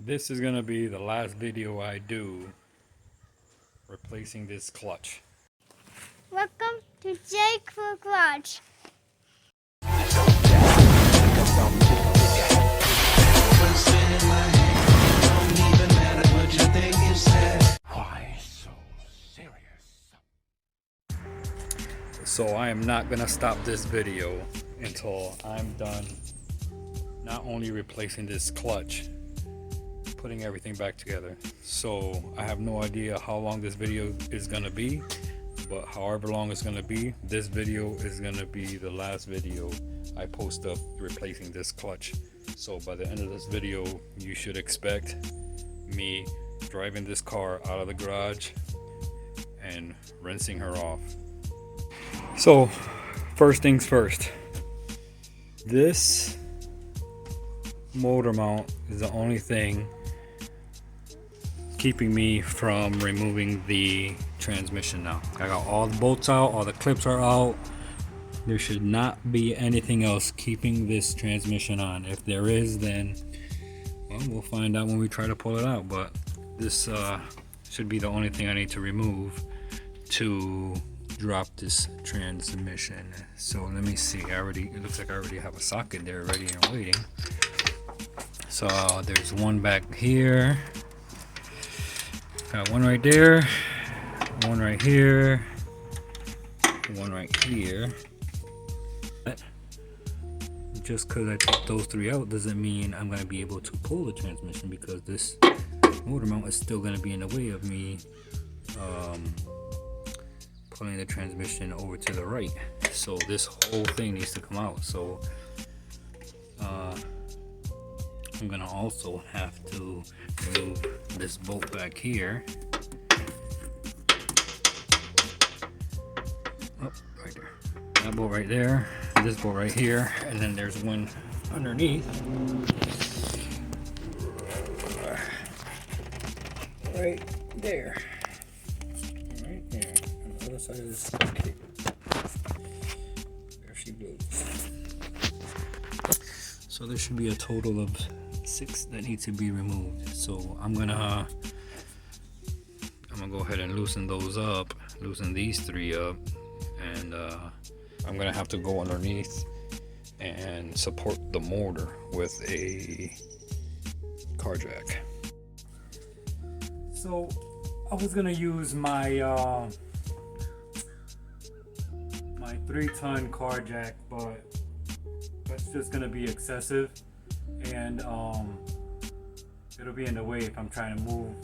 This is gonna be the last video I do replacing this clutch. Welcome to Jake for Garage. Why so serious? So I am not gonna stop this video until I'm done not only replacing this clutch, putting everything back together. So I have no idea how long this video is gonna be, but however long it's gonna be, this video is gonna be the last video I post up replacing this clutch. So by the end of this video, you should expect me driving this car out of the garage and rinsing her off. So first things first, this motor mount is the only thing keeping me from removing the transmission. Now I got all the bolts out, all the clips are out. There should not be anything else keeping this transmission on. If there is, then well, we'll find out when we try to pull it out, but this should be the only thing I need to remove to drop this transmission. So let me see, it looks like I already have a socket there ready and waiting. So there's one back here, got one right there, one right here, one right here. Just because I took those three out doesn't mean I'm going to be able to pull the transmission, because this motor mount is still going to be in the way of me pulling the transmission over to the right. So this whole thing needs to come out. So I'm going to also have to remove this bolt back here. Oh, right there. That bolt right there, this bolt right here, and then there's one underneath. Right there. Right there. On the other side of this cable. There she goes. So there should be a total of 6 that need to be removed. So I'm gonna go ahead and loosen those up, loosen these 3 up, and I'm gonna have to go underneath and support the motor with a car jack. So I was gonna use my my 3-ton car jack, but that's just gonna be excessive, and it'll be in the way if I'm trying to move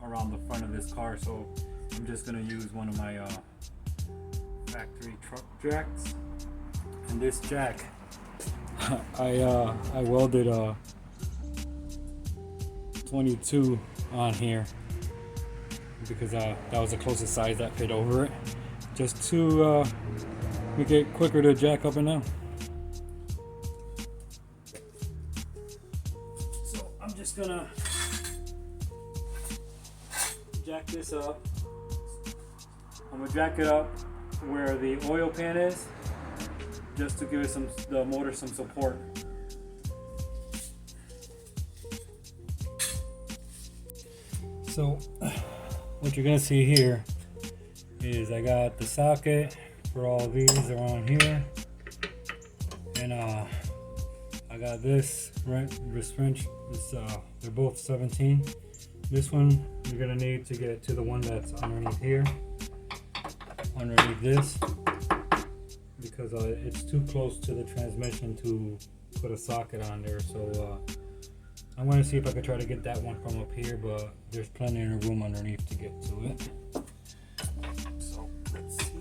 around the front of this car. So I'm just gonna use one of my factory truck jacks. And this jack, I welded a 22 on here because that was the closest size that fit over it, just to make it quicker to jack up and down. So I'm just gonna jack this up. I'm gonna jack it up where the oil pan is, just to give it the motor some support. So what you're gonna see here is I got the socket for all these are on here, and I got this wrench. They're both 17. This one you're gonna need to get to the one that's underneath here, underneath this, because it's too close to the transmission to put a socket on there. So I'm going to see if I can try to get that one from up here, but there's plenty of room underneath to get to it. So let's see.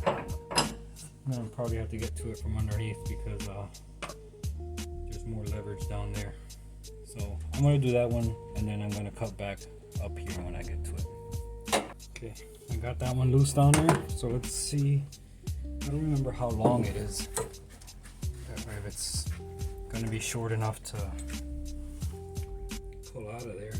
I'm going to probably have to get to it from underneath because there's more leverage down there. So I'm going to do that one, and then I'm going to cut back up here when I get to it. Okay, I got that one loose down there. So let's see. I don't remember how long it is. If it's going to be short enough to pull out of there.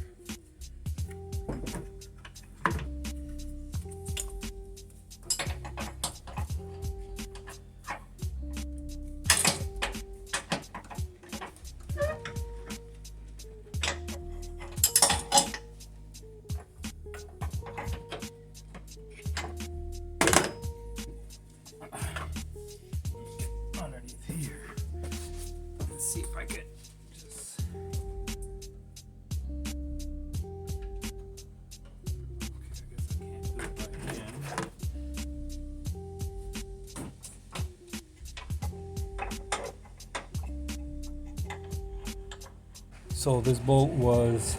So this bolt was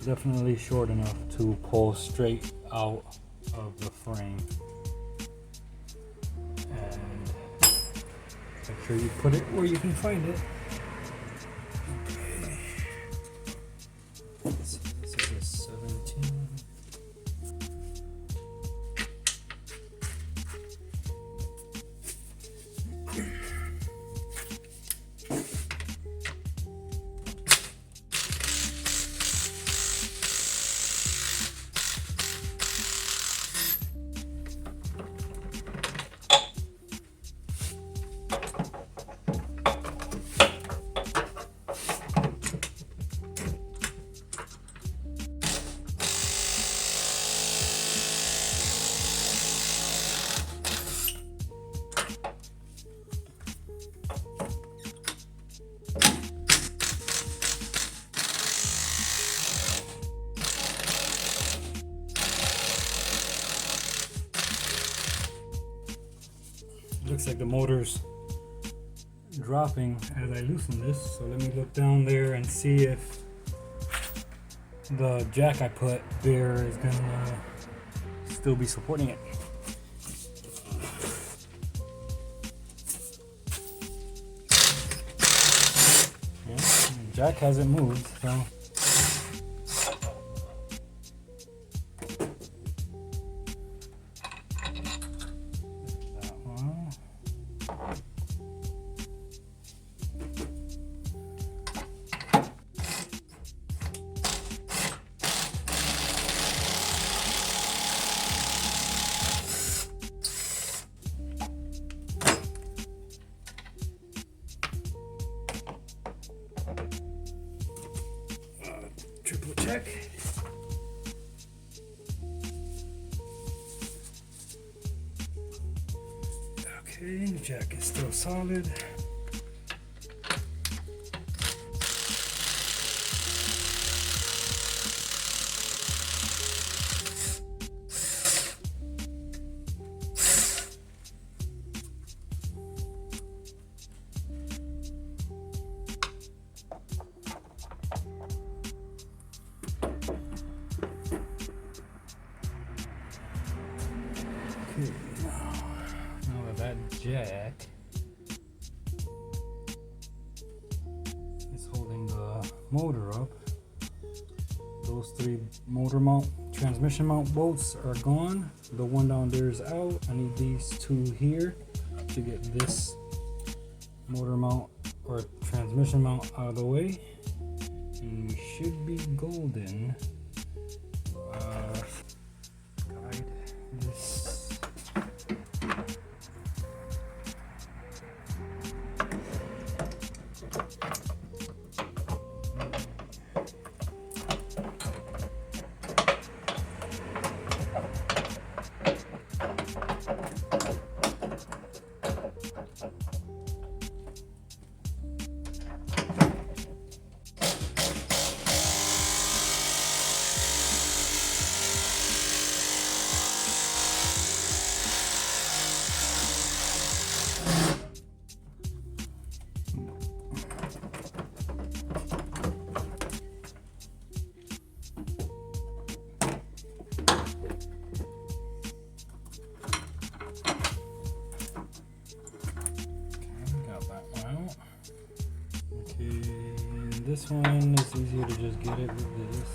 definitely short enough to pull straight out of the frame. And make sure you put it where you can find it. Okay. So this is a 17. Looks like the motor's dropping as I loosen this, so let me look down there and see if the jack I put there is gonna still be supporting it. Yeah, the jack hasn't moved, so triple check. Okay, the jack is still solid. Okay, now that that jack is holding the motor up, those three motor mount, transmission mount bolts are gone. The one down there is out. I need these two here to get this motor mount or transmission mount out of the way, and we should be golden. Guide this. This one is easier to just get it with this.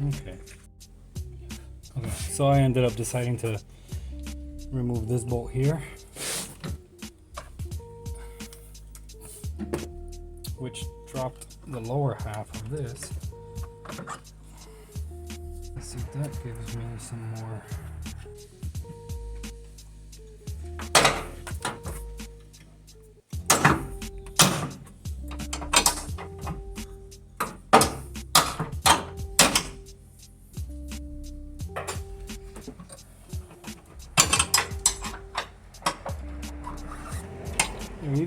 Okay, so I ended up deciding to remove this bolt here, which dropped the lower half of this. Let's see if that gives me some more.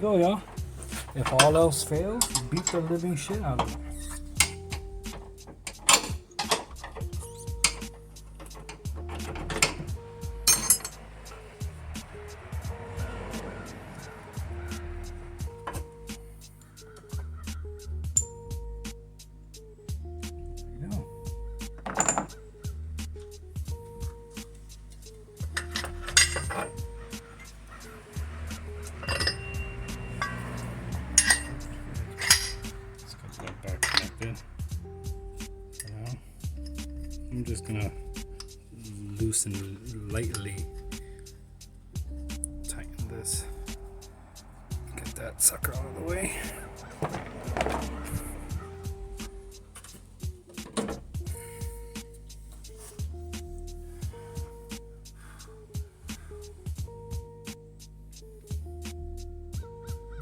go, y'all. If all else fails, beat the living shit out of it. I'm just gonna loosen lightly, tighten this, get that sucker out of the way.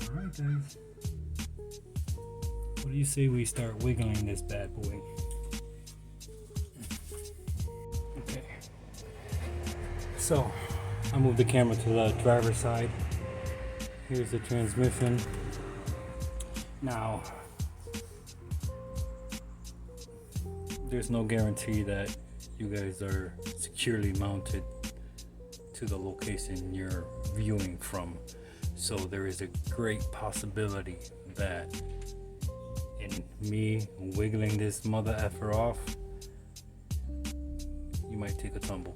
Alright guys, what do you say we start wiggling this bad boy? So, I moved the camera to the driver's side. Here's the transmission. Now, there's no guarantee that you guys are securely mounted to the location you're viewing from. So there is a great possibility that in me wiggling this mother effer off, you might take a tumble.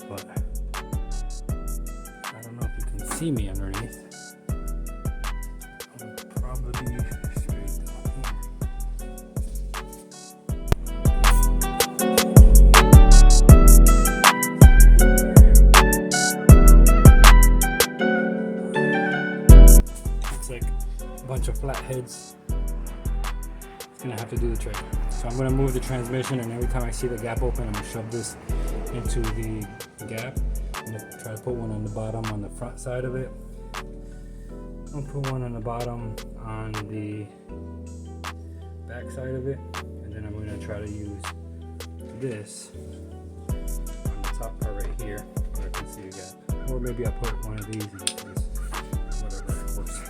But I don't know if you can see me underneath. I'll probably straight down here. Looks like a bunch of flatheads. It's gonna have to do the trick. So I'm gonna move the transmission, and every time I see the gap open, I'm gonna shove this into the gap. I'm gonna try to put one on the bottom on the front side of it. I'll put one on the bottom on the back side of it, and then I'm gonna try to use this on the top part right here where I can see a gap. Or maybe I'll put one of these in this, whatever works.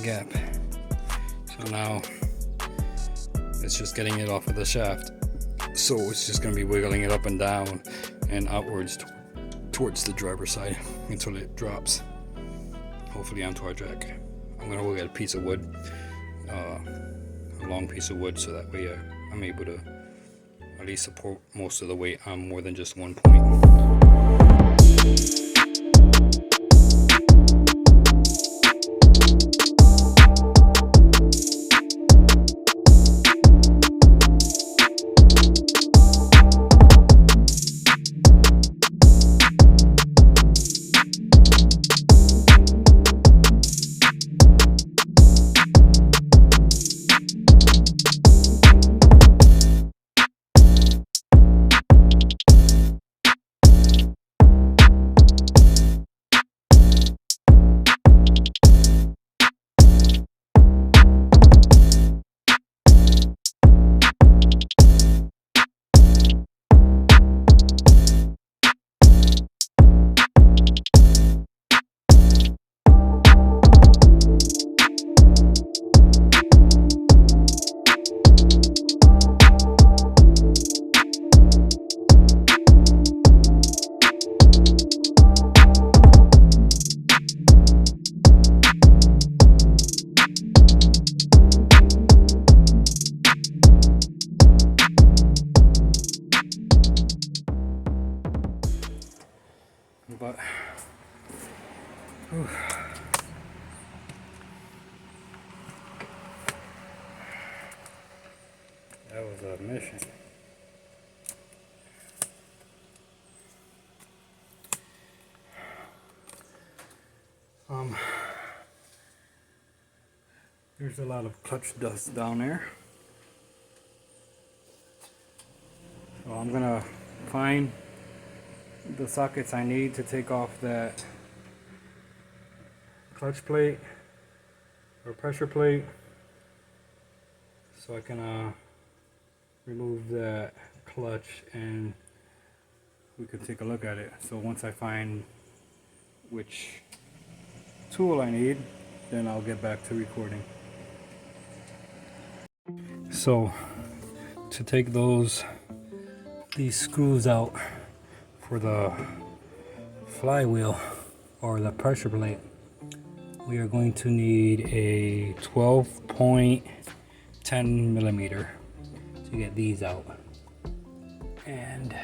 Gap. So now it's just getting it off of the shaft, so it's just going to be wiggling it up and down and outwards towards the driver's side until it drops, hopefully onto our jack. I'm going to go get a piece of wood, a long piece of wood, so that way I'm able to at least support most of the weight on more than just one point. Whew. That was a mission. There's a lot of clutch dust down there. So I'm gonna find the sockets I need to take off that clutch plate or pressure plate, so I can remove that clutch and we can take a look at it. So once I find which tool I need, then I'll get back to recording. So to take these screws out for the flywheel or the pressure plate, we are going to need a 12.10 millimeter to get these out, and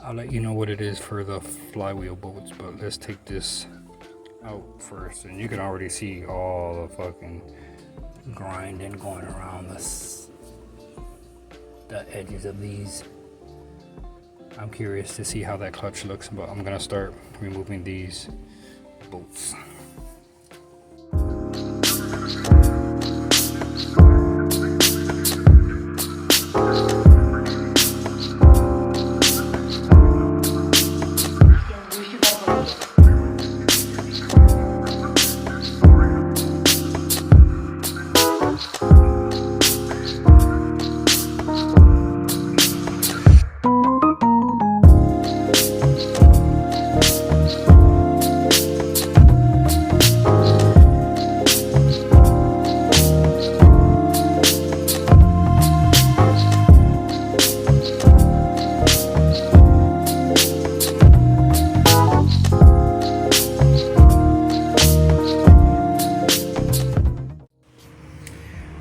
I'll let you know what it is for the flywheel bolts. But let's take this out first, and you can already see all the fucking grinding going around the edges of these. I'm curious to see how that clutch looks, but I'm gonna start removing these bolts.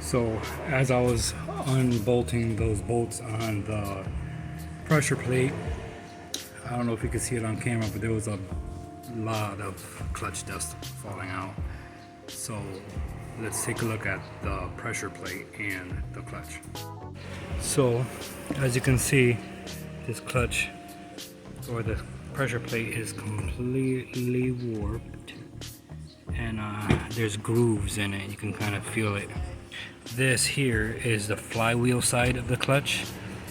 So as I was unbolting those bolts on the pressure plate, I don't know if you can see it on camera, but there was a lot of clutch dust falling out. So let's take a look at the pressure plate and the clutch. So as you can see, this clutch or the pressure plate is completely warped, and there's grooves in it. You can kind of feel it. This here is the flywheel side of the clutch.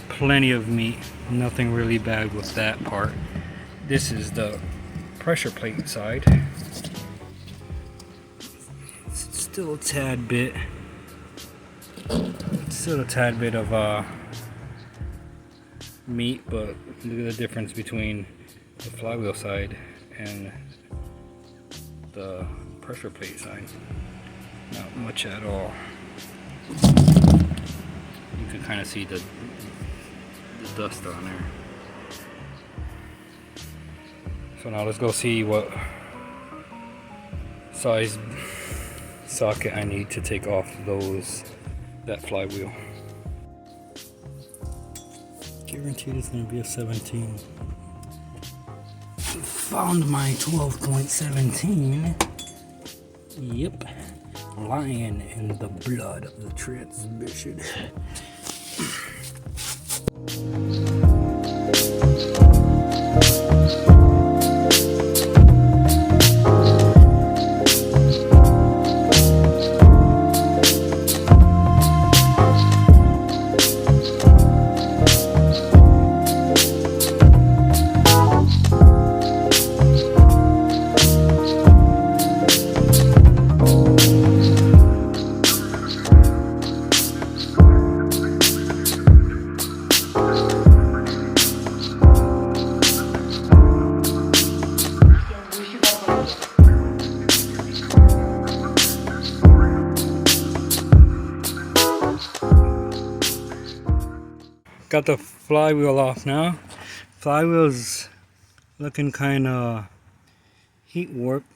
Plenty of meat, nothing really bad with that part. This is the pressure plate side. It's still a tad bit of meat, but look at the difference between the flywheel side and the pressure plate side. Not much at all. You can kind of see the dust on there. So now let's go see what size socket I need to take off that flywheel. Guaranteed it's going to be a 17. Found my 12.17. Yep. Lying in the blood of the transmission. Got the flywheel off now. Flywheel's looking kind of heat warped,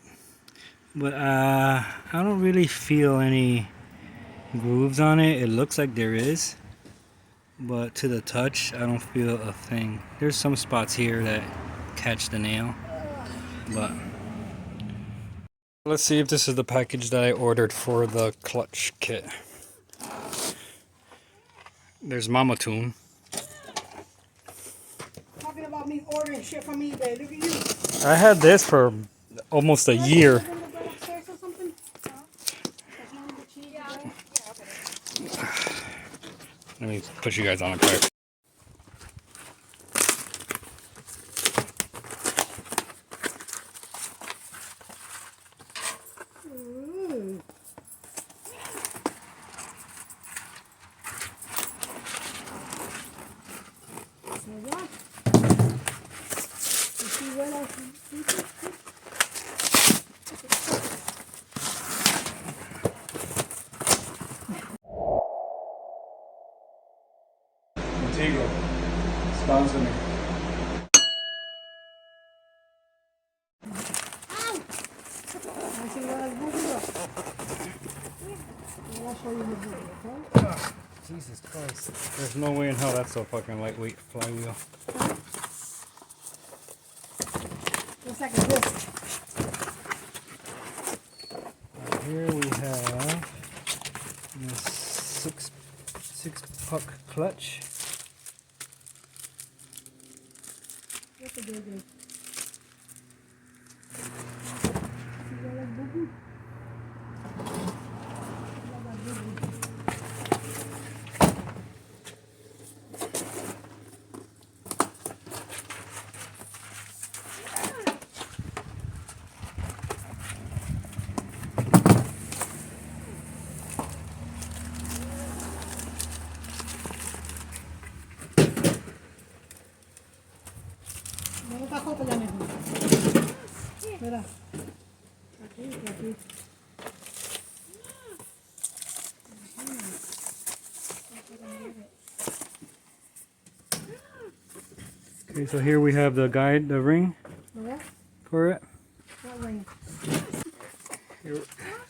but I don't really feel any grooves on it. It looks like there is, but to the touch, I don't feel a thing. There's some spots here that catch the nail, but Let's see if this is the package that I ordered for the clutch kit. There's Mama Tune. Talking about me ordering shit from eBay. Look at you. I had this for almost a year. Let me put you guys on a quick. Sponsor me. Jesus Christ. There's no way in hell that's a fucking lightweight flywheel. Looks like a disc. Here we have this six puck clutch. What's a good one? Mira. Aquí. Okay, so here we have the ring for it. What ring?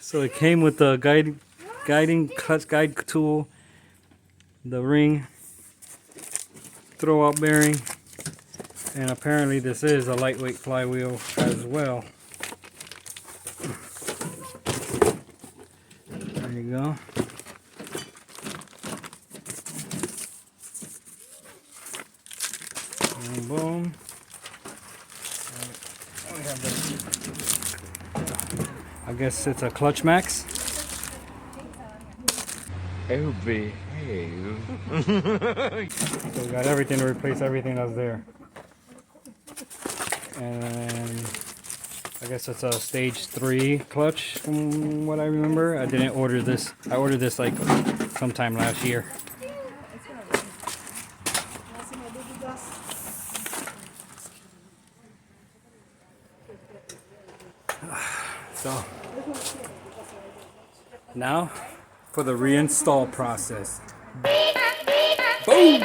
So it came with the guiding clutch guide tool, the ring, throwout bearing, and apparently this is a lightweight flywheel as well. There you go. And boom. We have this. I guess it's a Clutch Max. Oh, behave. So we got everything to replace everything that's there. And I guess it's a stage 3 clutch from what I remember. I didn't order this. I ordered this like sometime last year. So now for the reinstall process. Boom!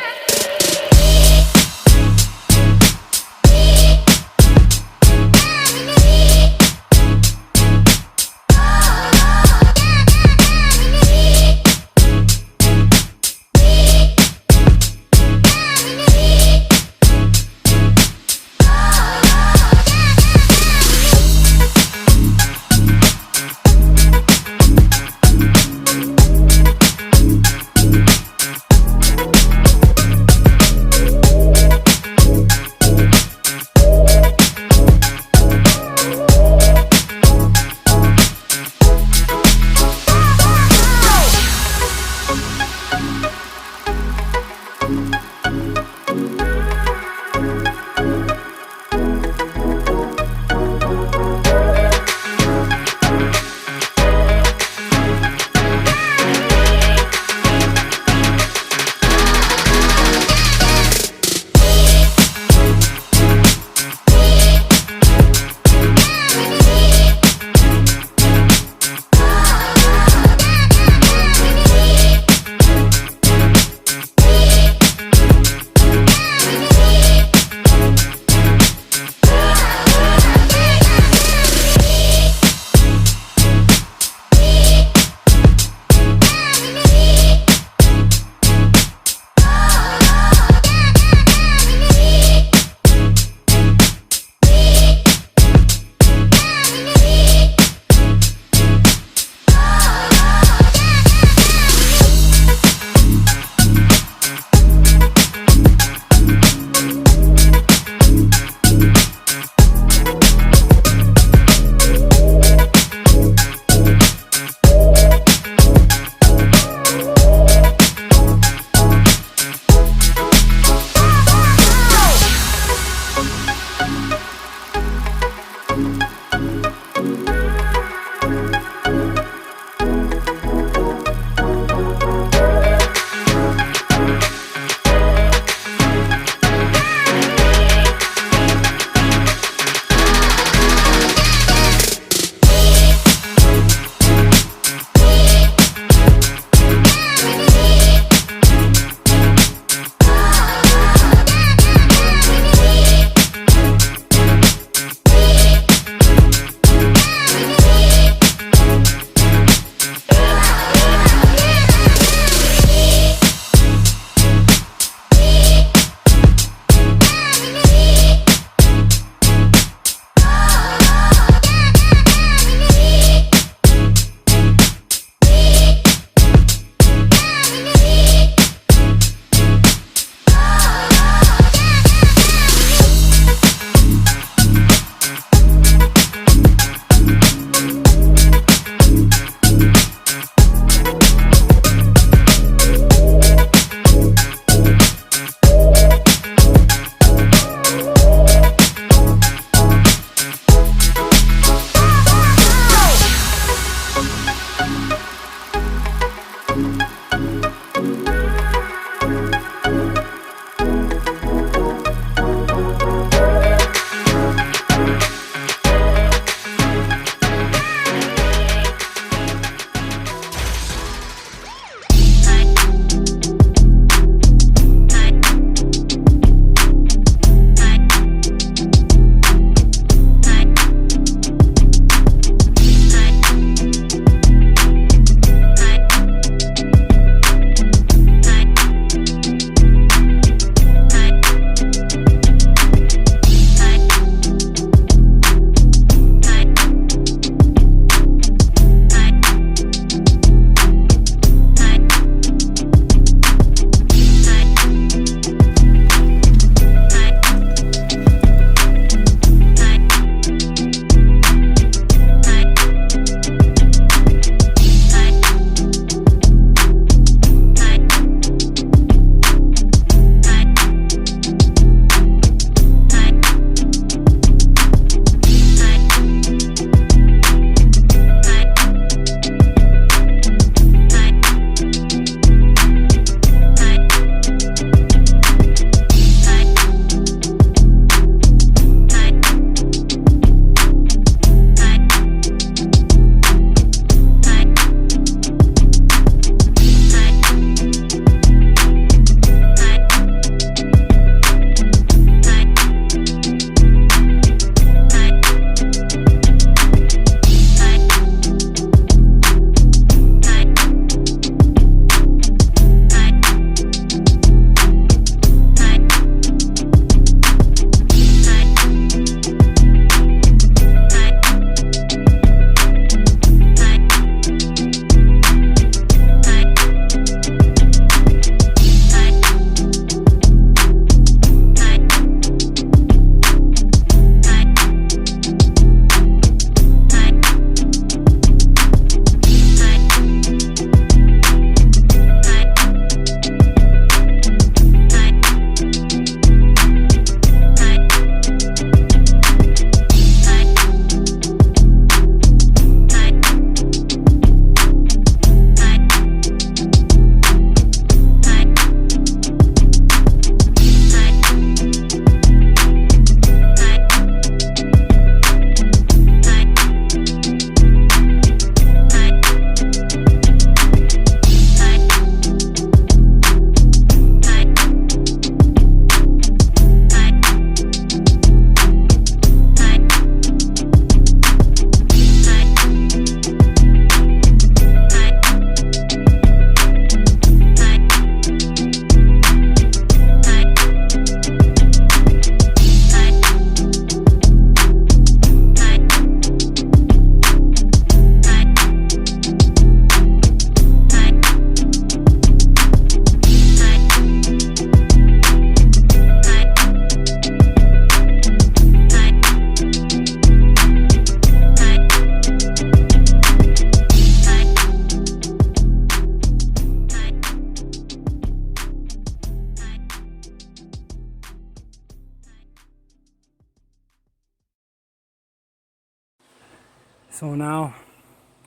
So now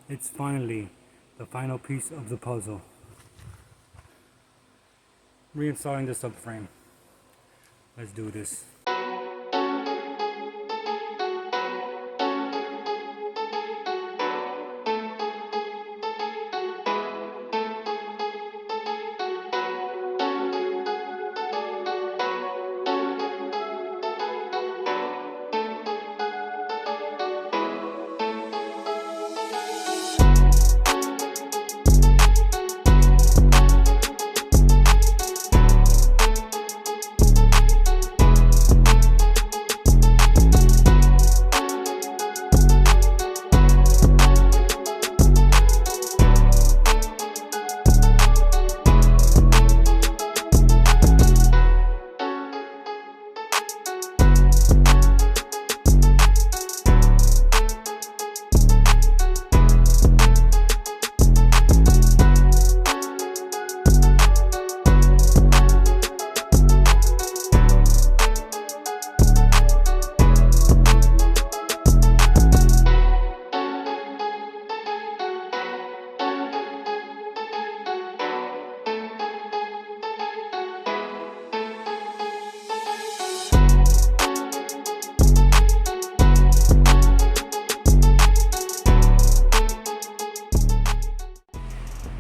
it's finally the final piece of the puzzle. Reinstalling the subframe. Let's do this.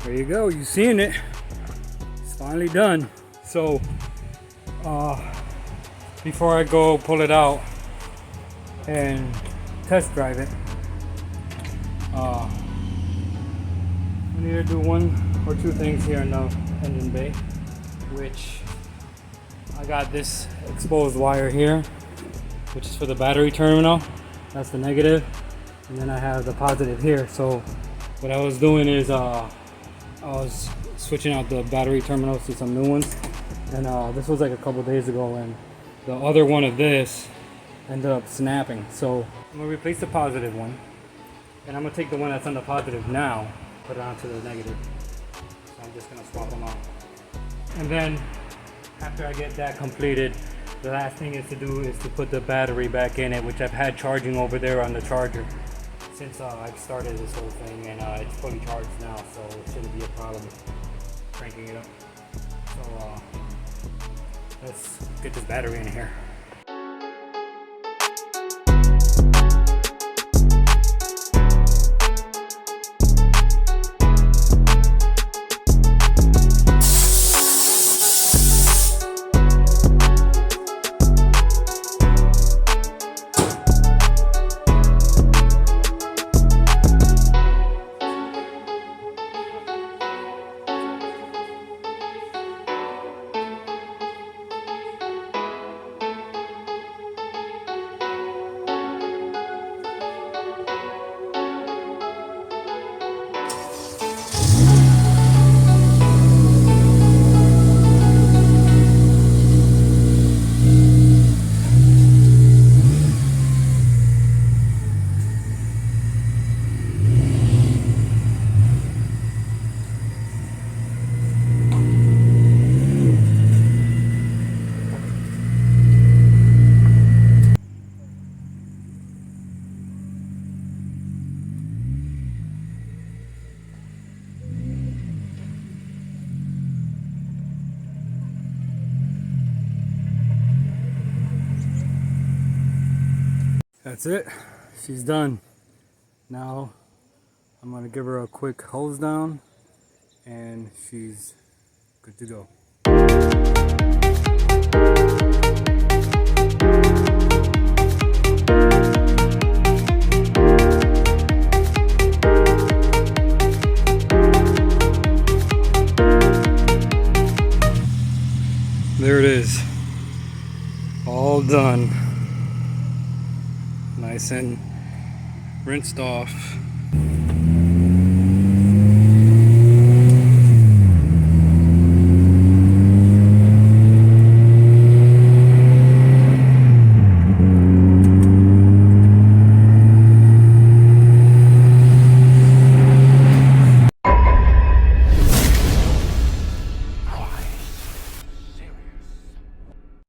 There you go, you seeing it. It's finally done. So before I go pull it out and test drive it, I need to do one or two things here in the engine bay, which I got this exposed wire here, which is for the battery terminal. That's the negative, and then I have the positive here. So what I was doing is I was switching out the battery terminals to some new ones, and this was like a couple days ago, and the other one of this ended up snapping. So I'm gonna replace the positive one, and I'm gonna take the one that's on the positive now, put it onto the negative. So I'm just gonna swap them out, and then after I get that completed, the last thing is to do is to put the battery back in it, which I've had charging over there on the charger since I started this whole thing, and it's fully charged now, so it shouldn't be a problem cranking it up. So let's get this battery in here. That's it, she's done. Now I'm gonna give her a quick hose down and she's good to go. There it is, all done. Nice and rinsed off.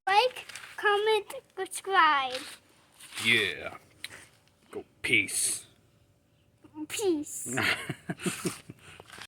Like, comment, subscribe. Yeah. Go peace. Peace.